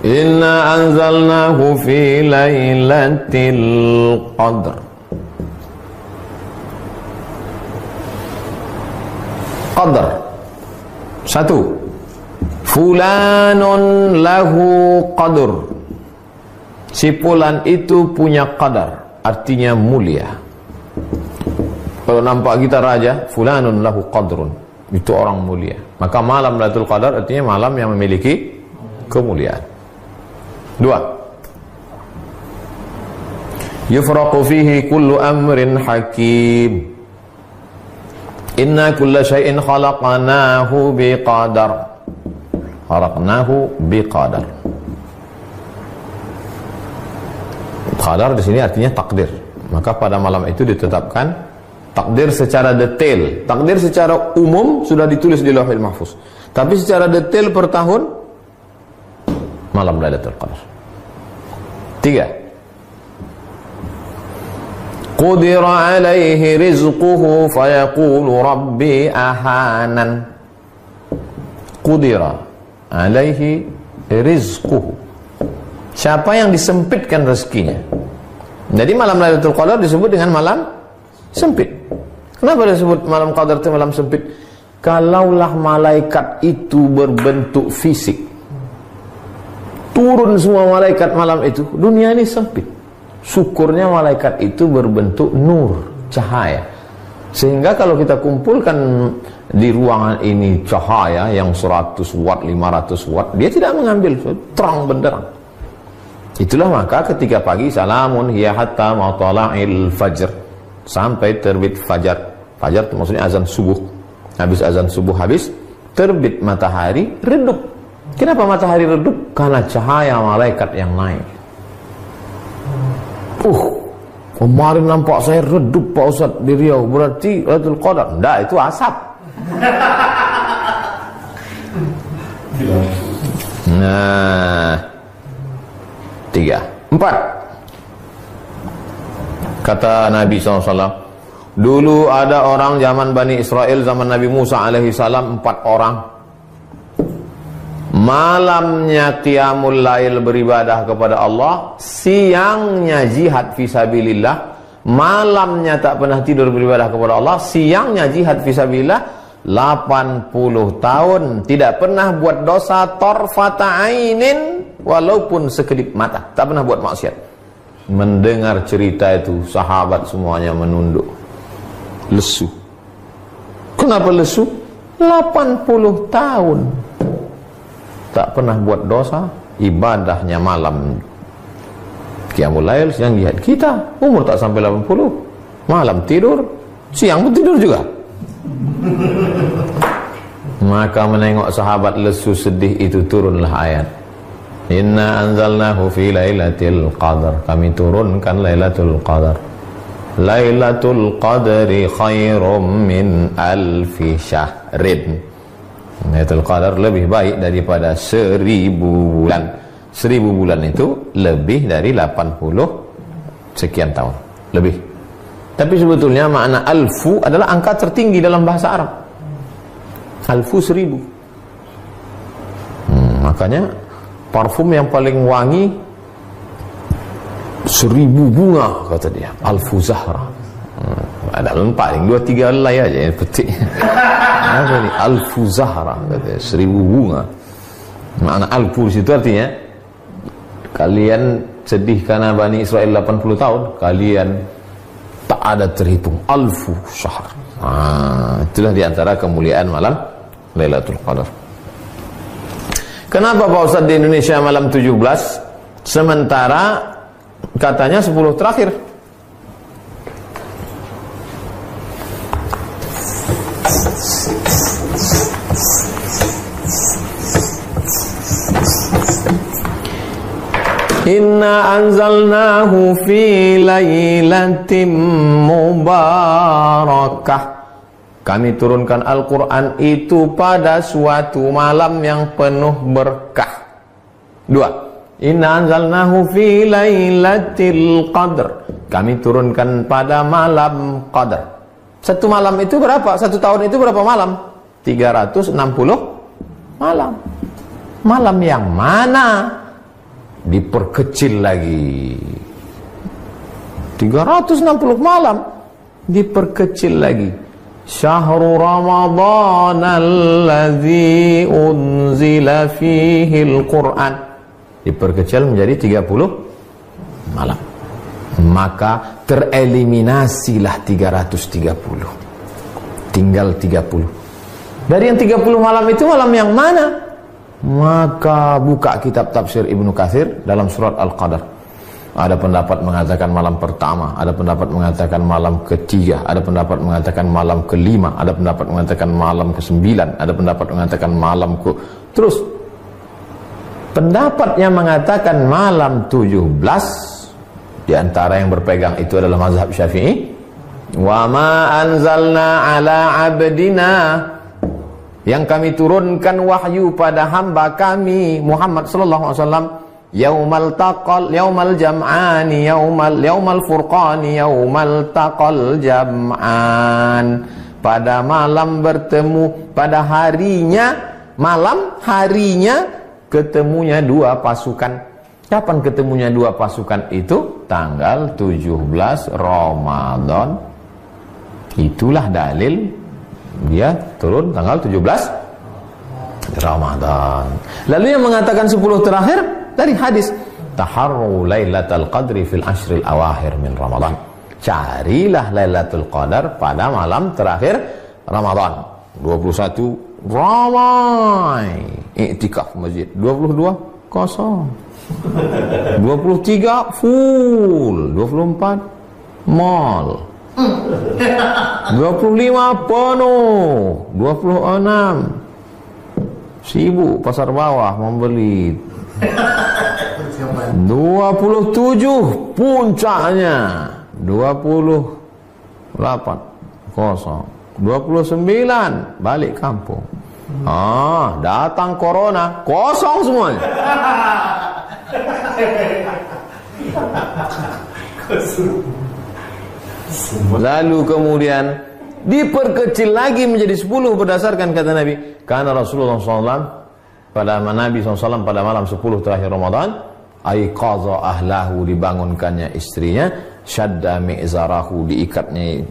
Inna anzalnahu fi lailatul qadr. Qadr. Satu. Fulanun lahu qadr. Si fulan itu punya qadar, artinya mulia. Kalau nampak kita raja, fulanun lahu qadrun, itu orang mulia. Maka malam Lailatul Qadar artinya malam yang memiliki kemuliaan. Dua. Yufraqu fihi kullu amrin hakim. Inna kulla syai'in khalaqnahu biqadar. Khalaqnahu biqadar. Qadar di sini artinya takdir. Maka pada malam itu ditetapkan takdir secara detail. Takdir secara umum sudah ditulis di Lauhul Mahfuz. Tapi secara detail per tahun malam Lailatul Qadar. Tiga. Qudira alaihi rizquhu fayaqulu rabbi ahanan. Qudira alaihi rizquhu. Siapa yang disempitkan rezekinya. Jadi malam Lailatul Qadar disebut dengan malam sempit. Kenapa disebut malam Qadar itu malam sempit? Kalaulah malaikat itu berbentuk fisik, turun semua malaikat malam itu, dunia ini sempit. Syukurnya malaikat itu berbentuk nur, cahaya. Sehingga kalau kita kumpulkan di ruangan ini cahaya yang 100 watt, 500 watt, dia tidak mengambil, terang benderang. Itulah maka ketika pagi, salamun hiya hatta matla'il fajr, sampai terbit fajar. Fajar itu maksudnya azan subuh. Habis azan subuh habis, terbit matahari, redup. Kenapa matahari redup? Karena cahaya malaikat yang naik. Kemarin nampak saya redup Pak Ustaz di Riau, berarti Lailatul Qadar. Enggak, itu asap. Nah, 3. 4. Kata Nabi SAW, dulu ada orang zaman Bani Israel, zaman Nabi Musa alaihissalam, 4 orang. Malamnya qiyamul lail beribadah kepada Allah, siangnya jihad fisabilillah. Malamnya tak pernah tidur beribadah kepada Allah, siangnya jihad fisabilillah. 80 tahun tidak pernah buat dosa tarfata ainin, walaupun sekedip mata, tak pernah buat maksiat. Mendengar cerita itu, sahabat semuanya menunduk, lesu. Kenapa lesu? 80 tahun tak pernah buat dosa, ibadahnya malam qiyamul lail, siang jihad. Kita umur tak sampai 80, malam tidur, siang pun tidur juga. Maka menengok sahabat lesu sedih itu, turunlah ayat, Inna anzalnahu fi lailatul qadar. Kami turunkan Lailatul Qadar. Lailatul Qadri khairum min alfi syahrin. Lailatul Qadar lebih baik daripada 1000 bulan. 1000 bulan itu lebih dari 80 sekian tahun. Lebih. Tapi sebetulnya makna alfu adalah angka tertinggi dalam bahasa Arab. Alfu 1000. Makanya parfum yang paling wangi 1000 bunga kata dia, Alfu Zahra. Ada paling 2-3 helai aja yang petik. Apa ni? Alfu Zahra kata dia, 1000 bunga. Makna alfu situ artinya kalian sedih karena Bani Israel 80 tahun, kalian tak ada terhitung alfu syahr. Itulah diantara kemuliaan malam Lailatul Qadar. Kenapa Pak Ustaz di Indonesia malam 17 sementara katanya 10 terakhir? Inna anzalnahu fi lailatin mubarakah. Kami turunkan Al-Quran itu pada suatu malam yang penuh berkah. 2. Inna anzalnahu fi lailatul qadr. Kami turunkan pada malam qadar. Satu malam itu berapa? Satu tahun itu berapa malam? 360 malam. Malam yang mana? diperkecil lagi. 360 malam diperkecil lagi. Syahrul Ramadan alladzi unzila fihi al-Qur'an diperkecil menjadi 30 malam. Maka tereliminasilah 330. Tinggal 30. Dari yang 30 malam itu malam yang mana? Maka buka kitab tafsir Ibnu Katsir dalam surat Al-Qadar. Ada pendapat mengatakan malam pertama, ada pendapat mengatakan malam ketiga, ada pendapat mengatakan malam kelima, ada pendapat mengatakan malam ke-9, ada pendapat mengatakan malam ke... Terus pendapatnya mengatakan malam 17. Di antara yang berpegang itu adalah mazhab Syafi'i. Wa ma anzalna ala abdina, yang kami turunkan wahyu pada hamba kami Muhammad sallallahu alaihi wasallam, yaumal jam'ani yaumal furqani yaumal taqal jam'an, pada malam bertemu, pada harinya malam, harinya ketemunya dua pasukan. Kapan ketemunya dua pasukan itu? Tanggal 17 Ramadan. Itulah dalil dia turun tanggal 17 Ramadan. Lalu yang mengatakan 10 terakhir dari hadis, taharru lailatul qadri fil ashril awakhir min Ramadan. Carilah Lailatul Qadar pada malam terakhir Ramadan. 21 ramai iktikaf masjid, 22 kosong, 23 full, 24 mall, 25 penuh, 26 sibuk pasar bawah membeli, 27 puncaknya, 28 kosong, 29 balik kampung. Datang corona, kosong semuanya. Lalu kemudian diperkecil lagi menjadi 10 berdasarkan kata Nabi. Karena Rasulullah SAW pada Nabi SAW pada malam 10 terakhir Ramadan, aiqadha ahlahu, dibangunkannya istrinya, syadda mi'zarahu, diikatnya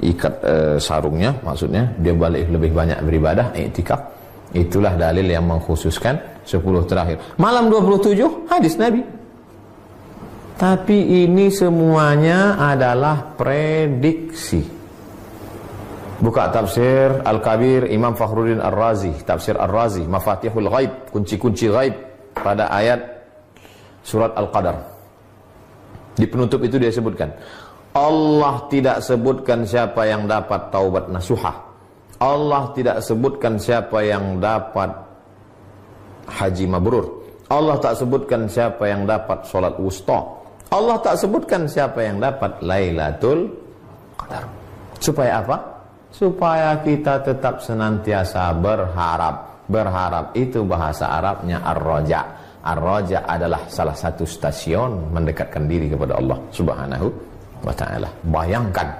ikat sarungnya, maksudnya dia balik lebih banyak beribadah, iktikaf. Itulah dalil yang mengkhususkan 10 terakhir. Malam 27 hadis Nabi. Tapi ini semuanya adalah prediksi. Buka tafsir Al-Kabir Imam Fakhruddin Ar-Razi, tafsir Ar-Razi, Mafatihul Ghaib, kunci-kunci ghaib, pada ayat surat Al-Qadar. Di penutup itu dia sebutkan, Allah tidak sebutkan siapa yang dapat taubat nasuhah. Allah tidak sebutkan siapa yang dapat haji mabrur. Allah tak sebutkan siapa yang dapat sholat wusta. Allah tak sebutkan siapa yang dapat Lailatul Qadar. Supaya apa? Supaya kita tetap senantiasa berharap. Berharap itu bahasa Arabnya ar-raja. Ar-raja adalah salah satu stasiun mendekatkan diri kepada Allah Subhanahu wa ta'ala. Bayangkan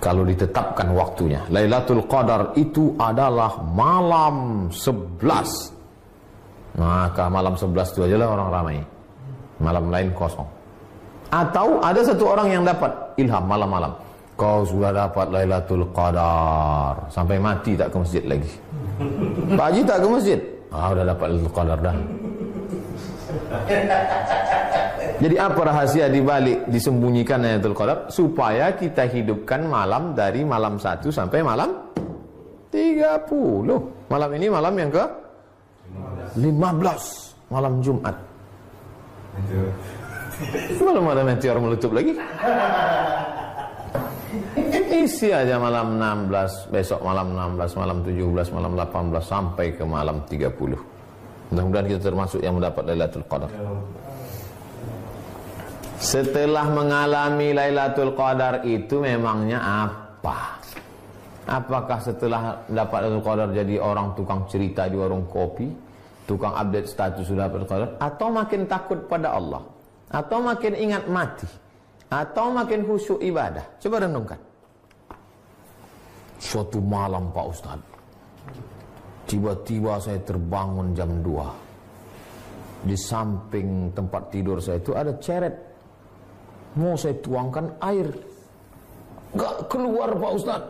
kalau ditetapkan waktunya, Lailatul Qadar itu adalah malam 11. Maka malam 11 itu ajalah orang ramai, malam lain kosong. Atau ada satu orang yang dapat ilham malam-malam, kau sudah dapat Lailatul Qadar, sampai mati tak ke masjid lagi. Pak Haji tak ke masjid, udah dapat Lailatul Qadar dah. Jadi apa rahasia dibalik disembunyikan Lailatul Qadar? Supaya kita hidupkan malam dari malam 1 sampai malam 30. Malam ini malam yang ke 15, malam Jumat. Belum ada meteor meletup lagi. Isi aja malam 16, besok malam 16, malam 17, malam 18 sampai ke malam 30. Mudah-mudahan kita termasuk yang mendapat Lailatul Qadar. Setelah mengalami Lailatul Qadar itu memangnya apa? Apakah setelah dapat Lailatul Qadar jadi orang tukang cerita di warung kopi, tukang update status sudah dapat Qadar, atau makin takut pada Allah, atau makin ingat mati, atau makin khusyuk ibadah? Coba renungkan. Suatu malam Pak Ustaz, tiba-tiba saya terbangun jam 2. Di samping tempat tidur saya itu ada ceret. Mau saya tuangkan air, gak keluar Pak Ustaz.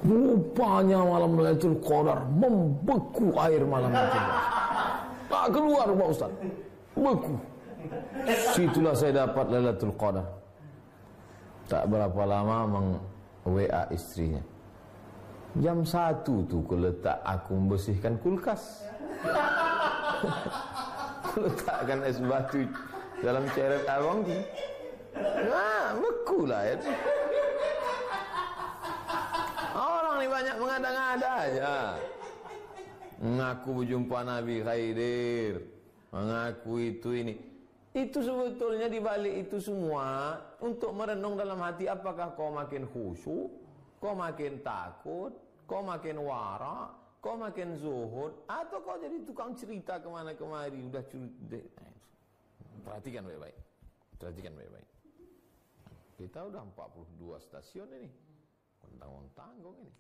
Rupanya malam Lailatul Qadar membeku air malam itu. Gak keluar Pak Ustaz, beku. Situlah saya dapat Lailatul Qadar. Tak berapa lama WA istrinya. Jam 1 tuh aku membersihkan kulkas. Letakkan es batu dalam ceret abang tu. Nah, beku lah ya. Orang ni banyak mengada-ngada aja. Mengaku berjumpa Nabi Khaidir, mengaku itu ini. Itu sebetulnya dibalik itu semua untuk merenung dalam hati, apakah kau makin khusyuk, kau makin takut, kau makin wara, kau makin zuhud, atau kau jadi tukang cerita kemana-kemari, udah curut. Perhatikan baik-baik. Perhatikan baik-baik. Kita udah 42 stasiun ini. Tanggung-tanggung ini.